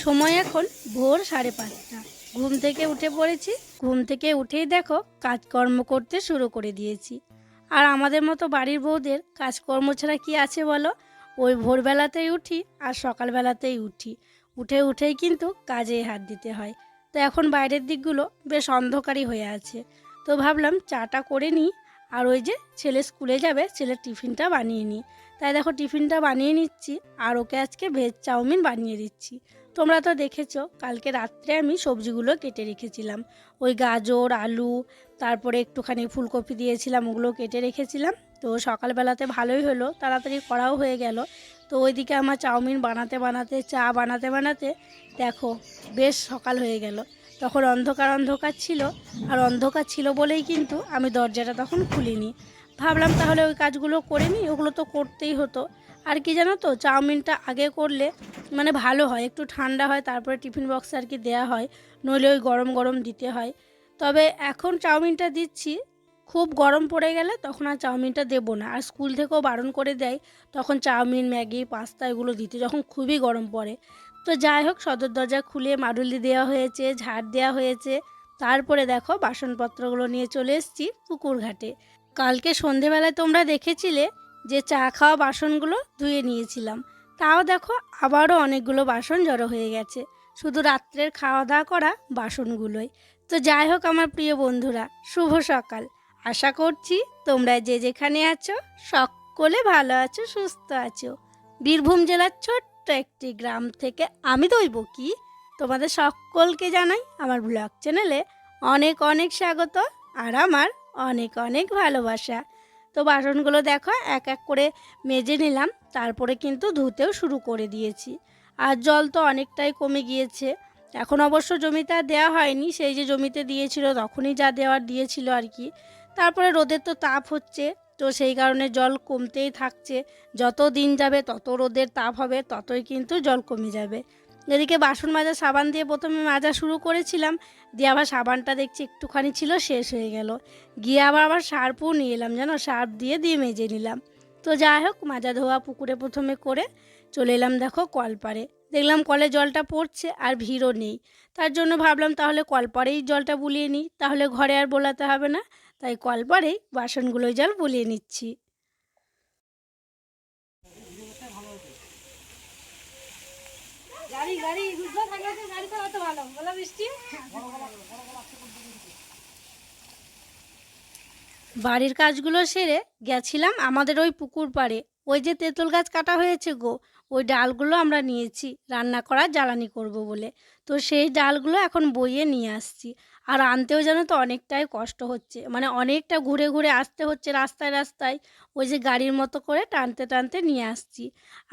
সময় এখন ভোর 5:30। ঘুম থেকে উঠে পড়েছি। ঘুম থেকে উঠেই দেখো কাজকর্ম করতে শুরু করে দিয়েছি। আর আমাদের মতো বাড়ির বউদের কাজকর্ম ছাড়া কি আছে বলো? ওই ভোরবেলাতেই উঠি আর সকালবেলাতেই উঠি। উঠেই কিন্তু কাজে হাত দিতে হয়। তো এখন বাইরের দিকগুলো বেশ অন্ধকারই হয়ে আছে। তো ভাবলাম চাটা করে নিই, আর ওই যে ছেলে স্কুলে যাবে, ছেলের টিফিনটা বানিয়ে নিই। তাই দেখো টিফিনটা বানিয়ে নিচ্ছি, আর ওকে আজকে ভেজ চাউমিন বানিয়ে দিচ্ছি। তোমরা তো দেখেছো কালকে রাত্রে আমি সবজিগুলো কেটে রেখেছিলাম। ওই গাজর, আলু, তারপরে একটুখানি ফুলকপি দিয়েছিলাম, ওগুলো কেটে রেখেছিলাম। তো সকালবেলাতে ভালোই হলো, তাড়াতাড়ি করাও হয়ে গেল। তো ওইদিকে আমার চাউমিন বানাতে বানাতে, চা বানাতে বানাতে দেখো বেশ সকাল হয়ে গেল। তখন অন্ধকার অন্ধকার ছিল, আর অন্ধকার ছিল বলেই কিন্তু আমি দরজাটা তখন খুলিনি। ভাবলাম তাহলে ওই কাজগুলো করে নিই, ওগুলো তো করতেই হতো। আর কি জানো তো, চাউমিনটা আগে করলে মানে ভালো হয়, একটু ঠান্ডা হয়, তারপরে টিফিন বক্সে আর কি দেওয়া হয়, নইলে ওই গরম গরম দিতে হয়। তবে এখন চাউমিনটা দিচ্ছি, খুব গরম পড়ে গেলে তখন আর চাউমিনটা দেবো না। আর স্কুল থেকেও বারণ করে দেয় তখন চাউমিন, ম্যাগি, পাস্তা এগুলো দিতে, যখন খুবই গরম পড়ে। তো যাই হোক, সদর দরজা খুলে মাডুলি দেওয়া হয়েছে, ঝাড় দেওয়া হয়েছে। তারপরে দেখো বাসনপত্রগুলো নিয়ে চলে এসেছি পুকুর ঘাটে। কালকে সন্ধেবেলায় তোমরা দেখেছিলে যে চা খাওয়া বাসনগুলো ধুয়ে নিয়েছিলাম। তাও দেখো আবারও অনেকগুলো বাসন জড়ো হয়ে গেছে, শুধু রাত্রের খাওয়া দাওয়া করা বাসনগুলোই। তো যাই হোক আমার প্রিয় বন্ধুরা, শুভ সকাল। আশা করছি তোমরা যে যেখানে আছো সকলে ভালো আছো, সুস্থ আছো। বীরভূম জেলার ছোট্ট একটি গ্রাম থেকে আমি দৈবকী তোমাদের সকলকে জানাই আমার ব্লগ চ্যানেলে অনেক অনেক স্বাগত, আর আমার অনেক অনেক ভালোবাসা। তো বাসনগুলো দেখো এক এক করে মেজে নিলাম, তারপরে কিন্তু ধুতেও শুরু করে দিয়েছি। আর জল তো অনেকটাই কমে গিয়েছে। এখন অবশ্য জমিতে আর দেওয়া হয়নি, সেই যে জমিতে দিয়েছিল তখনই যা দেওয়ার দিয়েছিল আর কি। তারপরে রোদের তো তাপ হচ্ছে, তো সেই কারণে জল কমতেই থাকছে। যত দিন যাবে তত রোদের তাপ হবে, ততই কিন্তু জল কমে যাবে। এদিকে বাসন মাজা সাবান দিয়ে প্রথমে মাজা শুরু করেছিলাম, দিয়ে আবার সাবানটা দেখছি একটুখানি ছিল, শেষ হয়ে গেল। গিয়ে আবার সার্ফও নিয়ে এলাম, জানো, সার্ফ দিয়ে মেজে নিলাম। তো যাই হোক, মাজা ধোয়া পুকুরে প্রথমে করে চলে এলাম দেখো কলপাড়ে। দেখলাম কলে জলটা পড়ছে আর ভিড়ও নেই, তার জন্য ভাবলাম তাহলে কলপাড়েই জলটা বুলিয়ে নিই, তাহলে ঘরে আর বোলাতে হবে না। তাই কলপাড়েই বাসনগুলোয় জল বুলিয়ে নিচ্ছি। গাড়ি গাড়ি গাড়ি চালাতে ভালো বলো বৃষ্টি। বাড়ির কাজগুলো সেরে গেছিলাম আমাদের ওই পুকুর পাড়ে। ওই যে তেঁতুল গাছ কাটা হয়েছে গো, ওই ডালগুলো আমরা নিয়েছি রান্না করার জ্বালানি করব বলে। তো সেই ডালগুলো এখন বইয়ে নিয়ে আসছি। আর আনতেও জানো তো অনেকটাই কষ্ট হচ্ছে, মানে অনেকটা ঘুরে ঘুরে আসতে হচ্ছে রাস্তায় রাস্তায়। ওই যে গাড়ির মতো করে টানতে টানতে নিয়ে আসছি।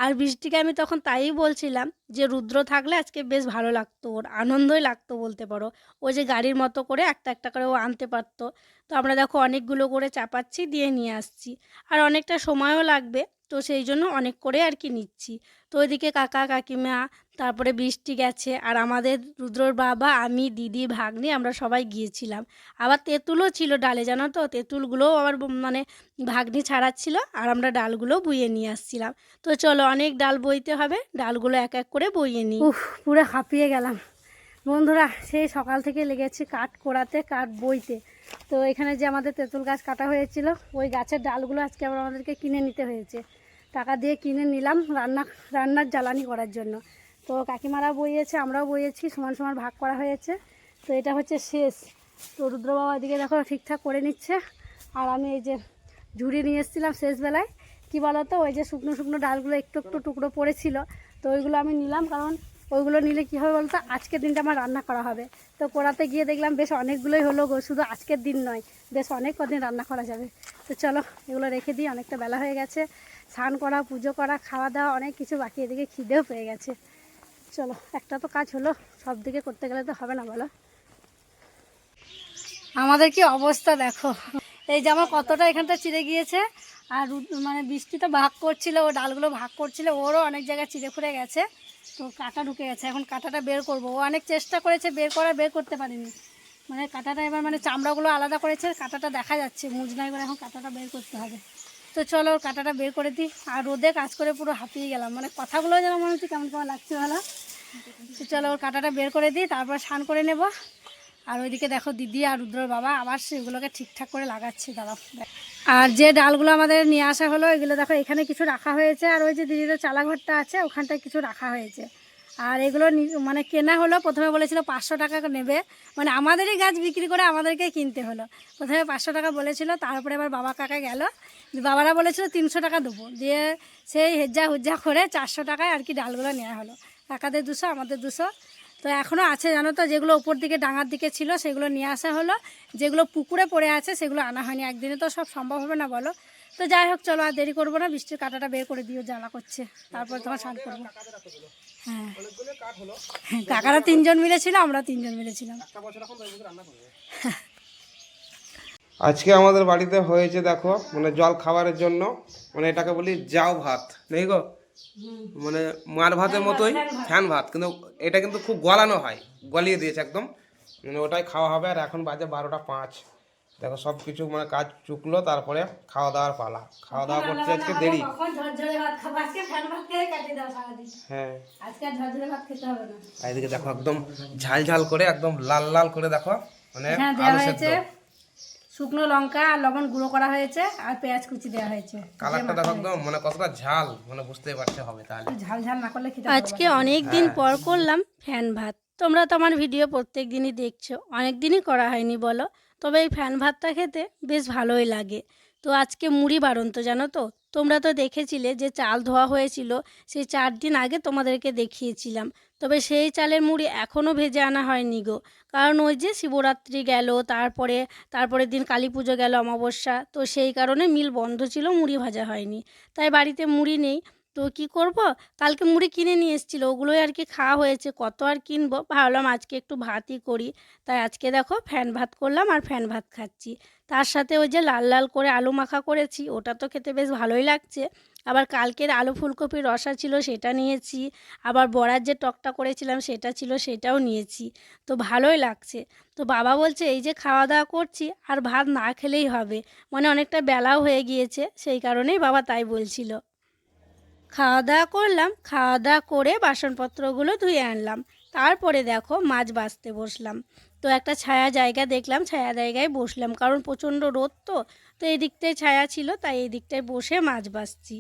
আর বৃষ্টিকে আমি তখন তাই বলছিলাম যে রুদ্র থাকলে আজকে বেশ ভালো লাগতো, ওর আনন্দই লাগতো বলতে পারো। ওই যে গাড়ির মতো করে একটা একটা করে ও আনতে পারতো। তো আমরা দেখো অনেকগুলো করে চাপাচ্ছি, দিয়ে নিয়ে আসছি। আর অনেকটা সময়ও লাগবে, তো সেই জন্য অনেক করে আর কি নিচ্ছি। তো ওইদিকে কাকা কাকিমা, তারপরে বৃষ্টি গেছে, আর আমাদের রুদ্রর বাবা, আমি, দিদি, ভাগ্নি আমরা সবাই গিয়েছিলাম। আবার তেঁতুলও ছিল ডালে, জানো তো, তেঁতুলগুলোও আবার মানে ভাগ্নি ছাড়াচ্ছিল, আর আমরা ডালগুলো বইয়ে নিয়ে আসছিলাম। তো চলো, অনেক ডাল বইতে হবে, ডালগুলো এক এক করে বইয়ে নিই। পুরো হাঁপিয়ে গেলাম বন্ধুরা, সেই সকাল থেকে লেগেছি কাঠ কোড়াতে, কাঠ বইতে। তো এখানে যে আমাদের তেঁতুল গাছ কাটা হয়েছিল, ওই গাছের ডালগুলো আজকে আবার আমাদেরকে কিনে নিতে হয়েছে। টাকা দিয়ে কিনে নিলাম রান্নার জ্বালানি করার জন্য। তো কাকিমারাও বইয়েছে, আমরাও বইয়েছি, সমান সমান ভাগ করা হয়েছে। তো এটা হচ্ছে শেষ। তো রুদ্র বাবা এদিকে দেখো ঠিকঠাক করে নিচ্ছে। আর আমি এই যে ঝুড়ি নিয়ে এসেছিলাম শেষবেলায়, কী বলো তো, ওই যে শুকনো শুকনো ডালগুলো একটু একটু টুকরো পড়েছিল, তো ওইগুলো আমি নিলাম, কারণ ওইগুলো নিলে কী হবে বলতো, আজকের দিনটা আমার রান্না করা হবে। তো কোড়াতে গিয়ে দেখলাম বেশ অনেকগুলোই হলো গো, শুধু আজকের দিন নয়, বেশ অনেক কদিন রান্না করা যাবে। তো চলো এগুলো রেখে দিই, অনেকটা বেলা হয়ে গেছে। স্নান করা, পুজো করা, খাওয়া দাওয়া অনেক কিছু বাকি, এদিকে খিদেও পেয়ে গেছে। চলো, একটা তো কাজ হলো, সব দিকে করতে গেলে তো হবে না বলো। আমাদের কি অবস্থা দেখো, এই যে আমার কতটা এখানটা চিড়ে গিয়েছে। আর মানে বৃষ্টি তো ভাগ করছিল, ও ডালগুলো ভাগ করছিল, ওরও অনেক জায়গায় চিড়ে ফুড়ে গেছে। তো কাঁটা ঢুকে গেছে, এখন কাঁটাটা বের করব। ও অনেক চেষ্টা করেছে বের করতে পারিনি। মানে কাঁটাটা এবার মানে চামড়াগুলো আলাদা করেছে, কাঁটাটা দেখা যাচ্ছে মুজনাই করে, এখন কাঁটাটা বের করতে হবে। তো চলো ওর কাঁটাটা বের করে দিই। আর রোদে কাজ করে পুরো হাঁপিয়ে গেলাম, মানে কথাগুলো যেন মনে হচ্ছে কেমন কেমন লাগছে ভালো। তো চলো ওর কাঁটাটা বের করে দিই, তারপর স্নান করে নেব। আর ওইদিকে দেখো দিদি আর রুদ্রর বাবা আবার সেগুলোকে ঠিকঠাক করে লাগাচ্ছে দাঁড়াও। আর যে ডালগুলো আমাদের নিয়ে আসা হলো এগুলো দেখো এখানে কিছু রাখা হয়েছে, আর ওই যে দিদিদের চালাঘরটা আছে ওখানটায় কিছু রাখা হয়েছে। আর এগুলো মানে কেনা হলো, প্রথমে বলেছিল 500 টাকা নেবে, মানে আমাদেরই গাছ বিক্রি করে আমাদেরকে কিনতে হলো। প্রথমে 500 টাকা বলেছিল, তারপরে আবার বাবা কাকা গেল, বাবারা বলেছিল 300 টাকা দেবো, দিয়ে সেই হেজ্জা হুজ্জা করে 400 টাকায় আর কি ডালগুলো নেওয়া হলো। কাকাদের 200 আমাদের 200। তো এখনও আছে জানো তো, যেগুলো উপর দিকে ডাঙার দিকে ছিল সেগুলো নিয়ে আসা হলো, যেগুলো পুকুরে পড়ে আছে সেগুলো আনা হয়নি, একদিনে তো সব সম্ভব হবে না বলো। তো যাই হোক চলো আর দেরি করবো না, বৃষ্টির কাঁটাটা বের করে দিও, জ্বালা করছে, তারপর তোমার স্নান করবো। হ্যাঁ কাকারা 3 জন মিলেছিল, আমরা 3 জন মিলেছিলাম। আজকে আমাদের বাড়িতে হয়েছে দেখো, মানে জল খাবারের জন্য, মানে এটাকে বলি জাউ ভাত, নেই গো, মানে মার ভাতের মতোই, ফ্যান ভাত, কিন্তু এটা কিন্তু খুব গলানো হয়, গলিয়ে দিয়েছে একদম, মানে ওটাই খাওয়া হবে। আর এখন বাজে 12টা 5, দেখো সব কিছু মানে কাজ চুকলো, তারপরে খাওয়া দাওয়ার পালা। খাওয়া দাওয়া করতে আজকে দেরি। হ্যাঁ এদিকে দেখো একদম ঝাল ঝাল করে, একদম লাল লাল করে দেখো, মানে আলু সেদ্ধ, শুকনো লঙ্কা আর লবণ গুঁড়ো করা হয়েছে, আর পেঁয়াজ কুচি দেওয়া হয়েছে। কালারটা দেখো একদম, মানে কতটা ঝাল, মানে বুঝতেই পারছে হবে তাহলে। ঝাল ঝাল না করলে খেতে আজকে অনেক দিন পর করলাম ফ্যান ভাত। তোমরা তো আমার ভিডিও প্রত্যেক দিনই দেখছো, অনেক দিনই করা হয়নি বলো, তবে এই ফ্যান ভাতটা খেতে বেশ ভালোই লাগে। তো আজকে মুড়ি বাড়ন্ত জানো তো, তোমরা তো দেখেছিলে যে চাল ধোয়া হয়েছিল, সেই 4 দিন আগে তোমাদেরকে দেখিয়েছিলাম। তবে সেই চালের মুড়ি এখনও ভেজে আনা হয়নি গো, কারণ ওই যে শিবরাত্রি গেল, তারপরের দিন কালী পুজো গেল, অমাবস্যা, তো সেই কারণে মিল বন্ধ ছিল, মুড়ি ভাজা হয়নি, তাই বাড়িতে মুড়ি নেই। তো কি করব, কালকে মুড়ি কিনে নিয়ে এসেছিলো, ওগুলোই আর কি খাওয়া হয়েছে, কত আর কিনবো, ভাবলাম আজকে একটু ভাতই করি। তাই আজকে দেখো ফ্যান ভাত করলাম আর ফ্যান ভাত খাচ্ছি। তার সাথে ওই যে লাল লাল করে আলু মাখা করেছি, ওটা তো খেতে বেশ ভালোই লাগছে। আবার কালকের আলু ফুলকপির রসা ছিল, সেটা নিয়েছি। আবার বড়ার যে টকটা করেছিলাম সেটা ছিল, সেটাও নিয়েছি। তো ভালোই লাগছে। তো বাবা বলছে এই যে খাওয়া দাওয়া করছি আর ভাত না খেলেই হবে, মানে অনেকটা বেলাও হয়ে গিয়েছে, সেই কারণেই বাবা তাই বলছিল। খাওয়া দাওয়া করলাম, খাওয়া দাওয়া করে বাসনপত্রগুলো ধুয়ে আনলাম, তারপরে দেখো মাছ বাছতে বসলাম। তো একটা ছায়া জায়গা দেখলাম, ছায়া জায়গায় বসলাম, কারণ প্রচণ্ড রোদ, তো এই দিকটায় ছায়া ছিল, তাই এই দিকটায় বসে মাছ বাছছি।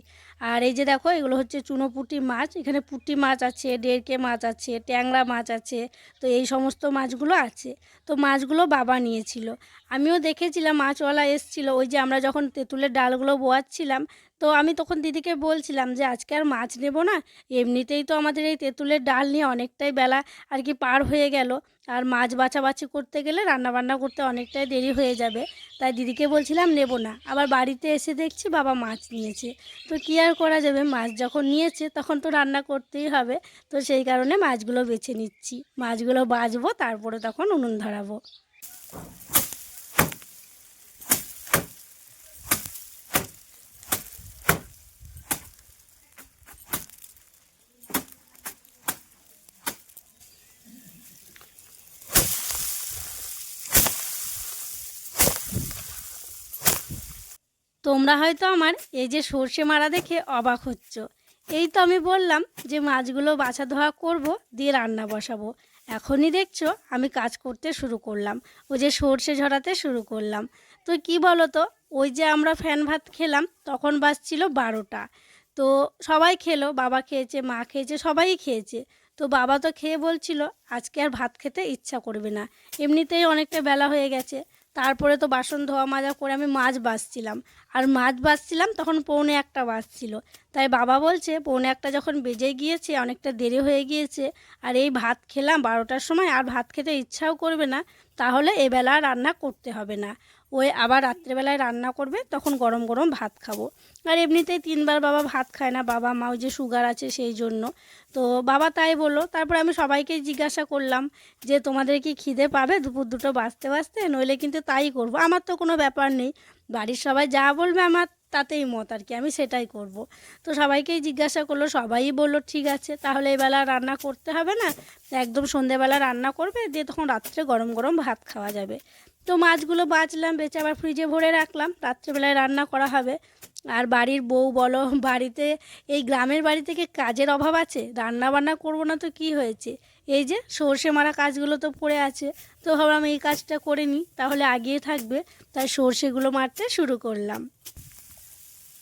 আর এই যে দেখো এগুলো হচ্ছে চুনোপুঁটি মাছ, এখানে পুঁটি মাছ আছে, ডেরকে মাছ আছে, ট্যাংরা মাছ আছে, তো এই সমস্ত মাছগুলো আছে। তো মাছগুলো বাবা নিয়েছিল, আমিও দেখেছিলাম মাছওয়ালা এসছিল, ওই যে আমরা যখন তেঁতুলের ডালগুলো বোয়াচ্ছিলাম, তো আমি তখন দিদিকে বলছিলাম যে আজকে আর মাছ নেব না, এমনিতেই তো আমাদের এই তেঁতুলের ডাল নিয়ে অনেকটাই বেলা আর কি পার হয়ে গেল, আর মাছ বাছাবাছি করতে গেলে রান্নাবান্না করতে অনেকটাই দেরি হয়ে যাবে, তাই দিদিকে বলছিলাম নেব না। আবার বাড়িতে এসে দেখছি বাবা মাছ নিয়েছে, তো কী আর করা যাবে, মাছ যখন নিয়েছে তখন তো রান্না করতেই হবে, তো সেই কারণে মাছগুলো বেছে নিচ্ছি, মাছগুলো বাছবো, তারপরে তখন উনুন ধরাবো। তোমরা হয়তো আমার এই যে সর্ষে মারা দেখে অবাক হচ্ছ, এই তো আমি বললাম যে মাছগুলো বাছা ধোয়া করব, দিয়ে রান্না বসাবো, এখনই দেখছো আমি কাজ করতে শুরু করলাম, ওই যে সর্ষে ঝরাতে শুরু করলাম। তো কি বলো তো, ওই যে আমরা ফ্যান ভাত খেলাম তখন বাজছিল 12টা, তো সবাই খেলো, বাবা খেয়েছে, মা খেয়েছে, সবাই খেয়েছে। তো বাবা তো খেয়ে বলছিল আজকে আর ভাত খেতে ইচ্ছা করবে না, এমনিতেই অনেকটা বেলা হয়ে গেছে। তারপরে তো বাসন ধোয়া মাজা করে আমি মাছ বাছছিলাম, আর মাছ বাছছিলাম তখন 1:45 বাজছিল, তাই বাবা বলছে 1:45 যখন বেজে গিয়েছে, অনেকটা দেরি হয়ে গিয়েছে, আর এই ভাত খেলাম 12টার সময়, আর ভাত খেতে ইচ্ছাও করবে না, তাহলে এবেলা রান্না করতে হবে না, ওই আবার রাত্রেবেলায় রান্না করবে, তখন গরম গরম ভাত খাবো। আর এমনিতেই 3বার বাবা ভাত খায় না, বাবা মা ওই যে সুগার আছে সেই জন্য। তো বাবা তাই বললো, তারপর আমি সবাইকে জিজ্ঞাসা করলাম যে তোমাদের কি খিদে পাবে দুপুর 2টো বাজতে বাজতে, নইলে কিন্তু তাই করব, আমার তো কোনো ব্যাপার নেই, বাড়ির সবাই যা বলবে আমার তাতেই মত আর কি, আমি সেটাই করব। তো সবাইকেই জিজ্ঞাসা করলো, সবাই বললো ঠিক আছে, তাহলে এবেলা রান্না করতে হবে না, একদম সন্ধেবেলা রান্না করবে, দিয়ে তখন রাত্রে গরম গরম ভাত খাওয়া যাবে। তো মাছগুলো বাছলাম, বেছে আবার ফ্রিজে ভরে রাখলাম, রাত্রেবেলায় রান্না করা হবে। আর বাড়ির বউ বলো, বাড়িতে এই গ্রামের বাড়ি থেকে কাজের অভাব আছে, রান্না বান্না করবো না তো কি হয়েছে, এই যে সর্ষে মারা কাজগুলো তো পড়ে আছে, তো ভাবলাম এই কাজটা করে নিই, তাহলে আগিয়ে থাকবে। তাই সর্ষেগুলো মারতে শুরু করলাম।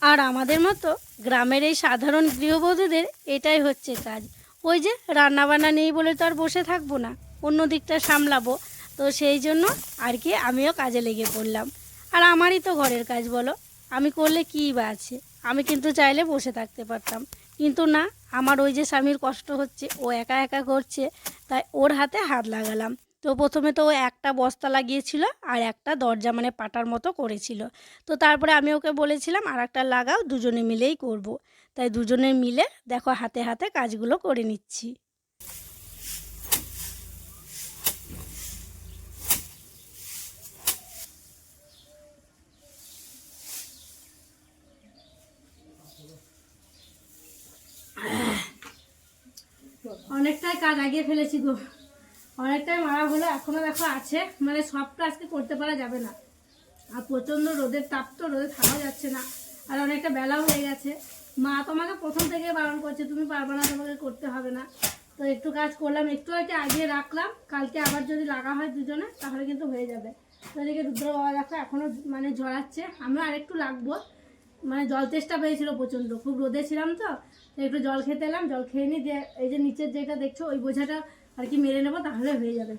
আর আমাদের মতো গ্রামের এই সাধারণ গৃহবধূদের এটাই হচ্ছে কাজ। ওই যে রান্নাবান্না নেই বলে তো আর বসে থাকবো না, অন্য দিকটা সামলাবো। তো সেই জন্য আর কি আমিও কাজে লেগে পড়লাম। আর আমারই তো ঘরের কাজ বলো, আমি করলে কী বা আছে। আমি কিন্তু চাইলে বসে থাকতে পারতাম, কিন্তু না, আমার ওই যে স্বামীর কষ্ট হচ্ছে, ও একা একা করছে, তাই ওর হাতে হাত লাগালাম। তো প্রথমে তো ও একটা বস্তা লাগিয়েছিল আর একটা দরজা মানে পাটার মতো করেছিল। তো তারপরে আমি ওকে বলেছিলাম আর একটা লাগাও, দুজনে মিলেই করব। তাই দুজনে মিলে দেখো হাতে হাতে কাজগুলো করে নিচ্ছি। অনেকটাই কাজ আগিয়ে ফেলেছি গো, অনেকটাই মারা হলো, এখনও দেখো আছে, মানে সবটা আজকে করতে পারা যাবে না। আর প্রচণ্ড রোদের তাপ, তো রোদে থাকা যাচ্ছে না। আর অনেকটা বেলাও হয়ে গেছে। মা তোমাকে প্রথম থেকে বারণ করছে, তুমি পারবে না, তোমাকে করতে হবে না। তো একটু কাজ করলাম, একটু আর কি আগিয়ে রাখলাম, কালকে আবার যদি লাগা হয় দুজনে তাহলে কিন্তু হয়ে যাবে। তো এদিকে রুদ্র বাবা দেখো এখনও মানে ঝরাচ্ছে, আমিও আরেকটু লাগবো। মানে জল তেষ্টা পেয়েছিল প্রচণ্ড, খুব রোদে ছিলাম তো একটু জল খেতে এলাম, জল খেয়ে নিই, দিয়ে এই যে নিচের যেটা দেখছো ওই বোঝাটা আর কি মেরে নেবো, তাহলে হয়ে যাবে।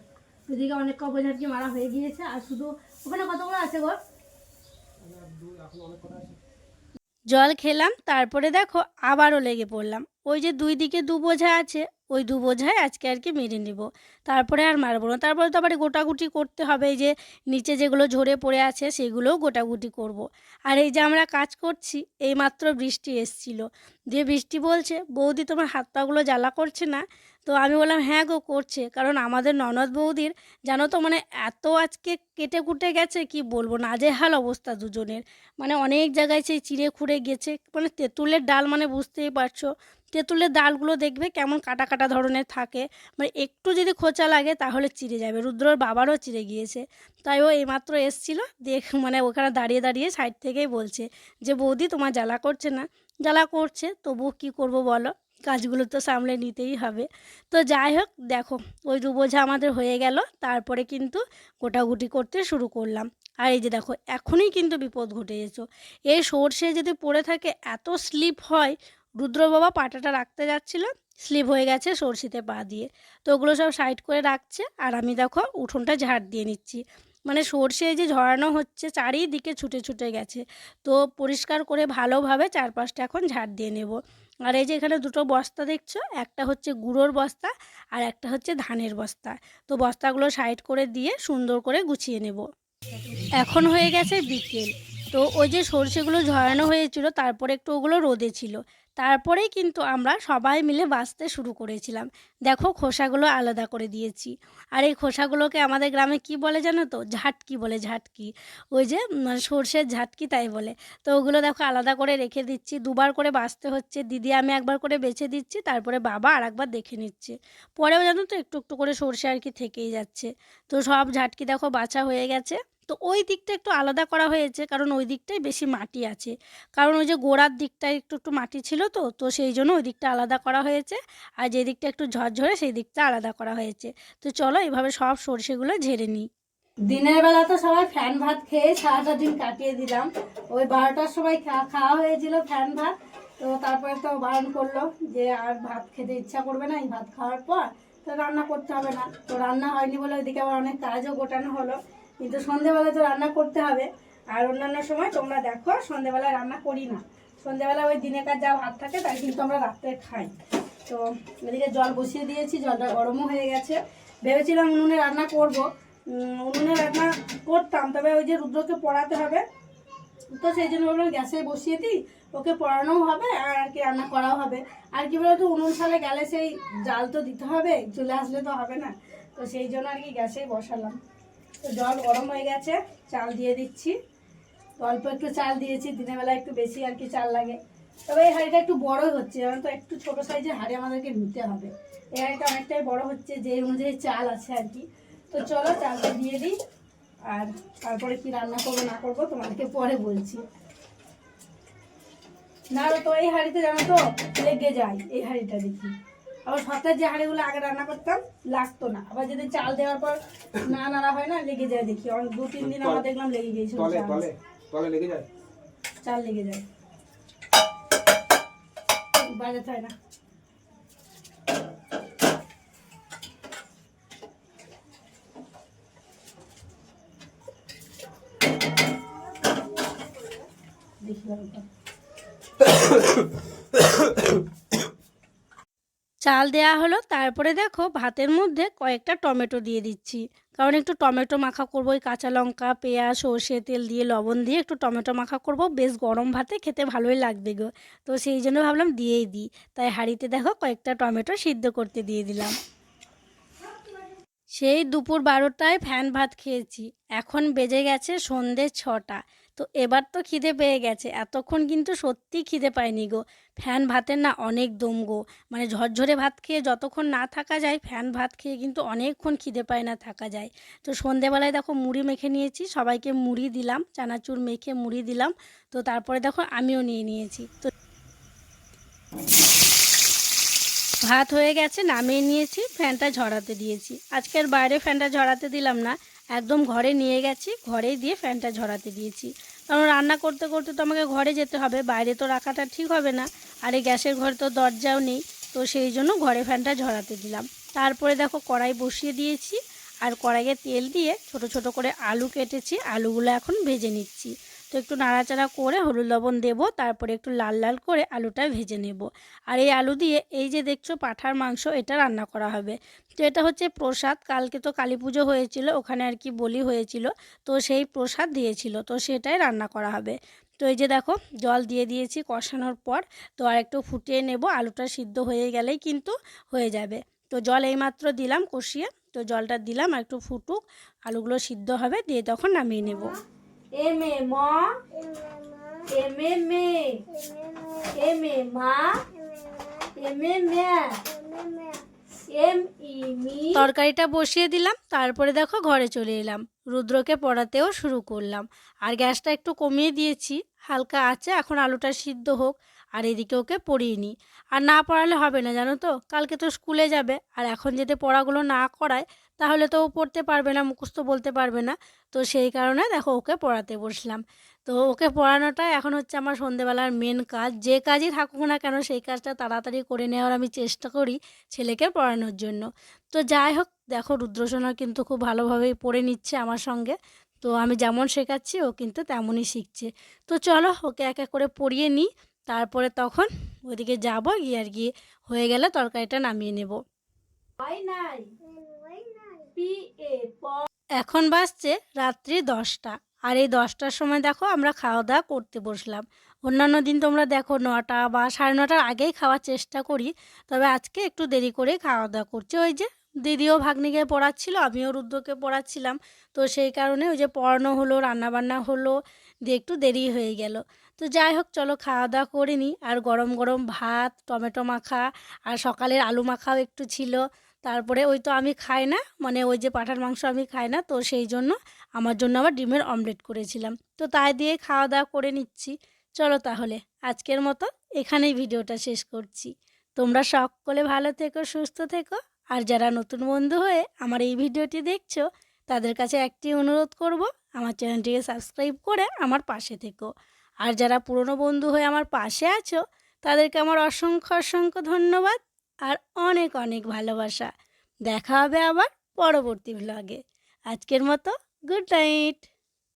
এদিকে অনেক বোঝা আর কি মারা হয়ে গিয়েছে, আর শুধু ওখানে কতগুলো আছে গো। জল খেলাম, তারপরে দেখো আবারও লেগে পড়লাম। ওই যে দুই দিকে দু বোঝা আছে, ওই দু বোঝায় আজকে আর কি মেরে নেব, তারপরে আর মারবো না। তারপরে তো আবার গোটাগুটি করতে হবে, এই যে নিচে যেগুলো ঝরে পড়ে আছে সেগুলোও গোটাগুটি করব। আর এই যে আমরা কাজ করছি, এইমাত্র বৃষ্টি এসছিল, দিয়ে বৃষ্টি বলছে, বৌদি তোমার হাত পাগুলো জ্বালা করছে না? তো আমি বললাম হ্যাঁ গো করছে, কারণ আমাদের ননদ বৌদির জানো তো মানে এত আজকে কেটে কুটে গেছে কি বলবো, নাজেহাল অবস্থা দুজনের। মানে অনেক জায়গায় সেই চিড়ে খুঁড়ে গেছে, মানে তেঁতুলের ডাল, মানে বুঝতেই পারছো তেঁতুলের ডালগুলো দেখবে কেমন কাটা কাটা ধরনের থাকে, মানে একটু যদি খোঁচা লাগে তাহলে চিড়ে যাবে। রুদ্রর বাবারও চিড়ে গিয়েছে। তাই ও এইমাত্র এসছিল, মানে ওখানে দাঁড়িয়ে দাঁড়িয়ে সাইড থেকেই বলছে যে বৌদি তোমার জ্বালা করছে না? জ্বালা করছে, তবুও কী করবো বলো, কাজগুলো তো সামলে নিতেই হবে। তো যাই হোক দেখো, ওই দু বোঝা আমাদের হয়ে গেল, তারপরে কিন্তু গোটাগুটি করতে শুরু করলাম। আর এই যে দেখো এখনই কিন্তু বিপদ ঘটে গেছো, এই সর্ষে যদি পড়ে থাকে এত স্লিপ হয়। রুদ্র বাবা পাটাটা রাখতে যাচ্ছিল, স্লিপ হয়ে গেছে সর্ষেতে পা দিয়ে। তো ওগুলো সব সাইড করে রাখছে, আর আমি দেখো উঠোনটা ঝাড় দিয়ে নিচ্ছি। মানে সর্ষে যে ঝরানো হচ্ছে চারিদিকে ছুটে ছুটে গেছে, তো পরিষ্কার করে ভালোভাবে চারপাশটা এখন ঝাড় দিয়ে নেব। আর এই যে এখানে দুটো বস্তা দেখছো, একটা হচ্ছে গুঁড়োর বস্তা আর একটা হচ্ছে ধানের বস্তা। তো বস্তাগুলো সাইড করে দিয়ে সুন্দর করে গুছিয়ে নেব। এখন হয়ে গেছে বিকেল। তো ওই যে সরষেগুলো ঝরানো হয়েছিল, তারপরে একটু ওগুলো রোদে ছিল, তারপরেই কিন্তু আমরা সবাই মিলে বাছতে শুরু করেছিলাম। দেখো খোসাগুলো আলাদা করে দিয়েছি। আর এই খোসাগুলোকে আমাদের গ্রামে কি বলে জানো তো? ঝাটকি বলে, ঝাটকি। ওই যে সর্ষের ঝাটকি তাই বলে। তো ওগুলো দেখো আলাদা করে রেখে দিচ্ছি, দুবার করে বাছতে হচ্ছে। দিদি আমি একবার করে বেছে দিচ্ছি, তারপরে বাবা আর একবার দেখে নিচ্ছে। পরেও জানো তো একটু একটু করে সর্ষে আর কি থেকেই যাচ্ছে। তো সব ঝাটকি দেখো বাছা হয়ে গেছে। তো ওই দিকটা একটু আলাদা করা হয়েছে, কারণ ওই দিকটায় বেশি মাটি আছে, কারণ ওই যে গোড়ার দিকটায় একটু একটু মাটি ছিল, তো সেই জন্য ওই দিকটা আলাদা করা হয়েছে। আর যে দিকটা একটু ঝরঝরে সেই দিকটা আলাদা করা হয়েছে। তো চলো এভাবে সব সরষেগুলো ঝেড়ে নিই। দিনের বেলা তো সবাই ফ্যান ভাত খেয়ে সারাটা দিন কাটিয়ে দিলাম। ওই 12টার সময় খাওয়া হয়েছিল ফ্যান ভাত। তো তারপরে তো বারণ করলো যে আর ভাত খেতে ইচ্ছা করবে না এই ভাত খাওয়ার পর, তো রান্না করতে হবে না। তো রান্না হয়নি বলে ওইদিকে আবার অনেক কাজও গোটানো হলো, কিন্তু সন্ধেবেলায় তো রান্না করতে হবে। আর অন্যান্য সময় তোমরা দেখো সন্ধেবেলায় রান্না করি না, সন্ধেবেলা ওই দিনেকার যা ভাত থাকে তাই কিন্তু আমরা রাত্রে খাই। তো এদিকে জল বসিয়ে দিয়েছি, জলটা গরমও হয়ে গেছে। ভেবেছিলাম উনুনে রান্না করব, উনুনে রান্না করতাম, তবে ওই যে রুদ্রকে পড়াতে হবে, তো সেই জন্য বললাম গ্যাসে বসিয়ে দিই, ওকে পড়ানোও হবে আর কি রান্না করাও হবে। আর কি বলতো উনুন সালে গেলে সেই জাল তো দিতে হবে, চলে আসলে তো হবে না, তো সেই জন্য আর কি গ্যাসেই বসালাম। তো জল গরম হয়ে গেছে, চাল দিয়ে দিচ্ছি। তো অল্প একটু চাল দিয়েছি, দিনের বেলা একটু বেশি আর কি চাল লাগে। তবে এই হাঁড়িটা একটু বড়ই হচ্ছে, কারণ তো একটু ছোটো সাইজের হাঁড়ি আমাদেরকে নিতে হবে। এই হাঁড়িটা অনেকটাই বড় হচ্ছে, যে অনুযায়ী চাল আছে আর কি। তো চলো চালটা দিয়ে দিই, আর তারপরে কি রান্না করবো না করবো তোমাদেরকে পরে বলছি। না তো এই হাঁড়িতে জানো তো লেগে যায়, এই হাঁড়িটা দেখি। আবার ভাতের যে হাঁড়িগুলো আগে রান্না করতাম লাগতো না, আবার যদি চাল দেওয়ার পর না নাড়া হয় না লেগে যায়, দেখি অনেক 2-3 দিন আমার দেখলাম লেগে গিয়েছিল, তলে তলে তলে লেগে যায়, চাল লেগে যায়, বাজাতে হয় না। চাল দেয়া হলো, তারপরে দেখো ভাতের মধ্যে কয়েকটা টমেটো দিয়ে দিচ্ছি, কারণ একটু টমেটো মাখা করবো, ওই কাঁচা লঙ্কা পেঁয়াজ সর্ষে তেল দিয়ে লবণ দিয়ে একটু টমেটো মাখা করব, বেশ গরম ভাতে খেতে ভালোই লাগবে গো। তো সেই জন্য ভাবলাম দিয়েই দিই, তাই হাঁড়িতে দেখো কয়েকটা টমেটো সিদ্ধ করতে দিয়ে দিলাম। সেই দুপুর 12টায় ফ্যান ভাত খেয়েছি, এখন বেজে গেছে সন্ধ্যে 6টা। তো এবার তো খিদে পেয়ে গেছে, এতক্ষণ কিন্তু সত্যি খিদে পায়নি গো। ফ্যান ভাতের না অনেক দম গো, মানে ঝরঝরে ভাত খেয়ে যতক্ষণ না থাকা যায়, ফ্যান ভাত খেয়ে কিন্তু অনেকক্ষণ খিদে পায় না থাকা যায়। তো সন্ধেবেলায় দেখো মুড়ি মেখে নিয়েছি, সবাইকে মুড়ি দিলাম, চানাচুর মেখে মুড়ি দিলাম। তো তারপরে দেখো আমিও নিয়ে নিয়েছি। তো ভাত হয়ে গেছে, নামিয়ে নিয়েছি, ফ্যানটা ঝরাতে দিয়েছি। আজকের বাইরে ফ্যানটা ঝরাতে দিলাম না, একদম ঘরে নিয়ে গেছি, ঘরেই দিয়ে ফ্যানটা ঝরাতে দিয়েছি। কারণ রান্না করতে করতে তো আমাকে ঘরে যেতে হবে, বাইরে তো রাখাটা ঠিক হবে না, আর এই গ্যাসের ঘরে তো দরজাও নেই, তো সেই জন্য ঘরে ফ্যানটা ঝরাতে দিলাম। তারপরে দেখো কড়াই বসিয়ে দিয়েছি, আর কড়াইয়ে তেল দিয়ে ছোট ছোট করে আলু কেটেছি, আলুগুলো এখন ভেজে নিচ্ছি। তো একটু নাড়াচাড়া করে হলুদ লবণ দেবো, তারপরে একটু লাল লাল করে আলুটা ভেজে নেব। আর এই আলু দিয়ে এই যে দেখছো পাঁঠার মাংস, এটা রান্না করা হবে। তো এটা হচ্ছে প্রসাদ, কালকে তো কালী পুজো হয়েছিল, ওখানে আর কি বলি হয়েছিল, তো সেই প্রসাদ দিয়েছিল, তো সেটাই রান্না করা হবে। তো এই যে দেখো জল দিয়ে দিয়েছি কষানোর পর, তো আর একটু ফুটিয়ে নেব, আলুটা সিদ্ধ হয়ে গেলেই কিন্তু হয়ে যাবে। তো জল এইমাত্র দিলাম কষিয়ে, তো জলটা দিলাম আর একটু ফুটুক, আলুগুলো সিদ্ধ হবে, দিয়ে তখন নামিয়ে নেব। এম এ ম, M A May, M A মা, এম এ ম্যা, এম ই মি। তরকারিটা বসিয়ে দিলাম, তারপরে দেখো ঘরে চলে এলাম, রুদ্রকে পড়াতেও শুরু করলাম। আর গ্যাসটা একটু কমিয়ে দিয়েছি, হালকা আছে, এখন আলুটা সিদ্ধ হোক, আর এদিকে ওকে পড়িয়ে নিই। আর না পড়ালে হবে না জানো তো, কালকে তো স্কুলে যাবে, আর এখন যদি পড়াগুলো না করায় তাহলে তো ও পড়তে পারবে না, মুখস্থ বলতে পারবে না। তো সেই কারণে দেখো ওকে পড়াতে বসলাম। তো ওকে পড়ানোটাই এখন হচ্ছে আমার সন্ধেবেলার মেন কাজ, যে কাজই থাকুক না কেন সেই কাজটা তাড়াতাড়ি করে নেওয়ার আমি চেষ্টা করি ছেলেকে পড়ানোর জন্য। তো যাই হোক, দেখো রুদ্রসোনা কিন্তু খুব ভালোভাবেই পড়ে নিচ্ছে আমার সঙ্গে, তো আমি যেমন শেখাচ্ছি ও কিন্তু তেমনই শিখছে। তো চলো ওকে এক এক করে পড়িয়ে নিই, তারপরে তখন ওইদিকে যাবো, গিয়ে আর গিয়ে হয়ে গেলে তরকারিটা নামিয়ে নেব। এখন বাজছে রাত্রি 10টা, আর এই 10টার সময় দেখো আমরা খাওয়া দাওয়া করতে বসলাম। অন্যান্য দিন তোমরা দেখো 9টা বা 9:30টার আগেই খাওয়ার চেষ্টা করি, তবে আজকে একটু দেরি করে খাওয়া দাওয়া করছি। ওই যে দিদিও ভাগ্নিকে পড়াচ্ছিল, আমিও রুদ্রকে পড়াচ্ছিলাম, তো সেই কারণে ওই যে পড়ানো হলো, রান্নাবান্না হলো, দিয়ে একটু দেরি হয়ে গেল। তো যাই হোক চলো খাওয়া দাওয়া করে নিই। আর গরম গরম ভাত, টমেটো মাখা, আর সকালের আলু মাখাও একটু ছিল। তারপরে ওই তো আমি খাই না, মানে ওই যে পাঁঠার মাংস আমি খাই না, তো সেই জন্য আমার জন্য আবার ডিমের অমলেট করেছিলাম, তো তাই দিয়ে খাওয়া দাওয়া করে নিচ্ছি। চলো তাহলে আজকের মতো এখানেই ভিডিওটা শেষ করছি। তোমরা সকলে ভালো থেকো, সুস্থ থেকো। আর যারা নতুন বন্ধু হয়ে আমার এই ভিডিওটি দেখছো, তাদের কাছে একটি অনুরোধ করব, আমার চ্যানেলটিকে সাবস্ক্রাইব করে আমার পাশে থেকো। আর যারা পুরনো বন্ধু হয়ে আমার পাশে আছো, তাদেরকে আমার অসংখ্য অসংখ্য ধন্যবাদ আর অনেক অনেক ভালোবাসা। দেখা হবে আবার পরবর্তী ভ্লগে। আজকের মতো গুড নাইট।